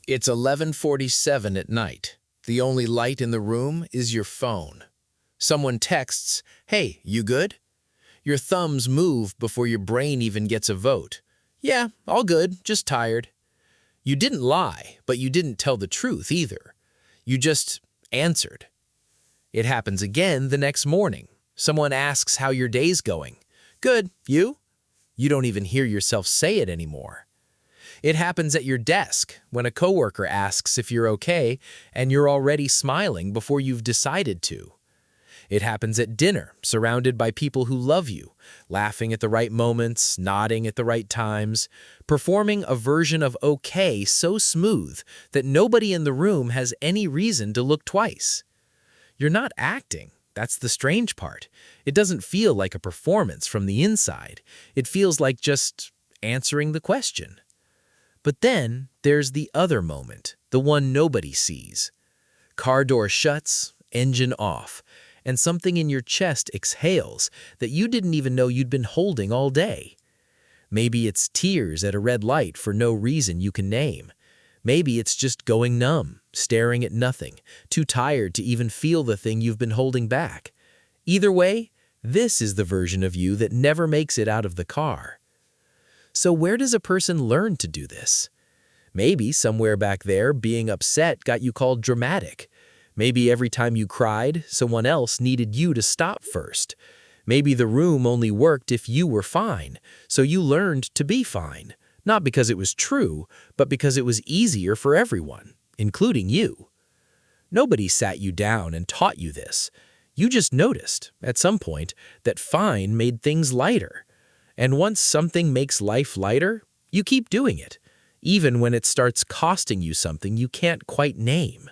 It's 11:47 at night. The only light in the room is your phone. Someone texts, "Hey, you good?" Your thumbs move before your brain even gets a vote. "Yeah, all good, just tired." You didn't lie, but you didn't tell the truth either. You just answered. It happens again the next morning. Someone asks how your day's going. "Good, you?" You don't even hear yourself say it anymore. It happens at your desk when a coworker asks if you're okay and you're already smiling before you've decided to. It happens at dinner, surrounded by people who love you, laughing at the right moments, nodding at the right times, performing a version of okay so smooth that nobody in the room has any reason to look twice. You're not acting. That's the strange part. It doesn't feel like a performance from the inside. It feels like just answering the question. But then there's the other moment, the one nobody sees. Car door shuts, engine off, and something in your chest exhales that you didn't even know you'd been holding all day. Maybe it's tears at a red light for no reason you can name. Maybe it's just going numb, staring at nothing, too tired to even feel the thing you've been holding back. Either way, this is the version of you that never makes it out of the car. So where does a person learn to do this? Maybe somewhere back there, being upset got you called dramatic. Maybe every time you cried, someone else needed you to stop first. Maybe the room only worked if you were fine, so you learned to be fine. Not because it was true, but because it was easier for everyone, including you. Nobody sat you down and taught you this. You just noticed, at some point, that fine made things lighter. And once something makes life lighter, you keep doing it, even when it starts costing you something you can't quite name.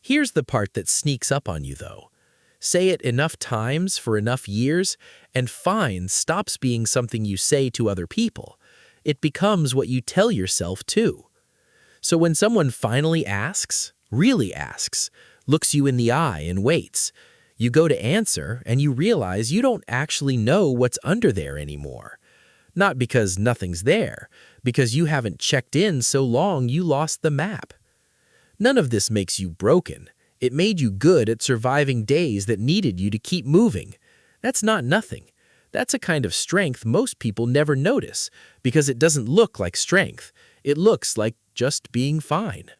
Here's the part that sneaks up on you, though. Say it enough times for enough years, and fine stops being something you say to other people. It becomes what you tell yourself too. So when someone finally asks, really asks, looks you in the eye and waits, you go to answer and you realize you don't actually know what's under there anymore. Not because nothing's there, because you haven't checked in so long you lost the map. None of this makes you broken. It made you good at surviving days that needed you to keep moving. That's not nothing. That's a kind of strength most people never notice because it doesn't look like strength. It looks like just being fine.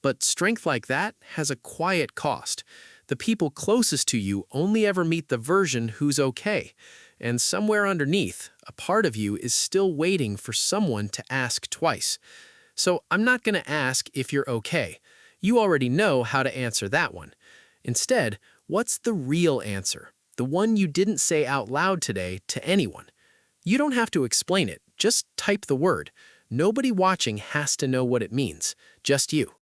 But strength like that has a quiet cost. The people closest to you only ever meet the version who's okay. And somewhere underneath, a part of you is still waiting for someone to ask twice. So I'm not going to ask if you're okay. You already know how to answer that one. Instead, what's the real answer? The one you didn't say out loud today to anyone. You don't have to explain it. Just type the word. Nobody watching has to know what it means. Just you.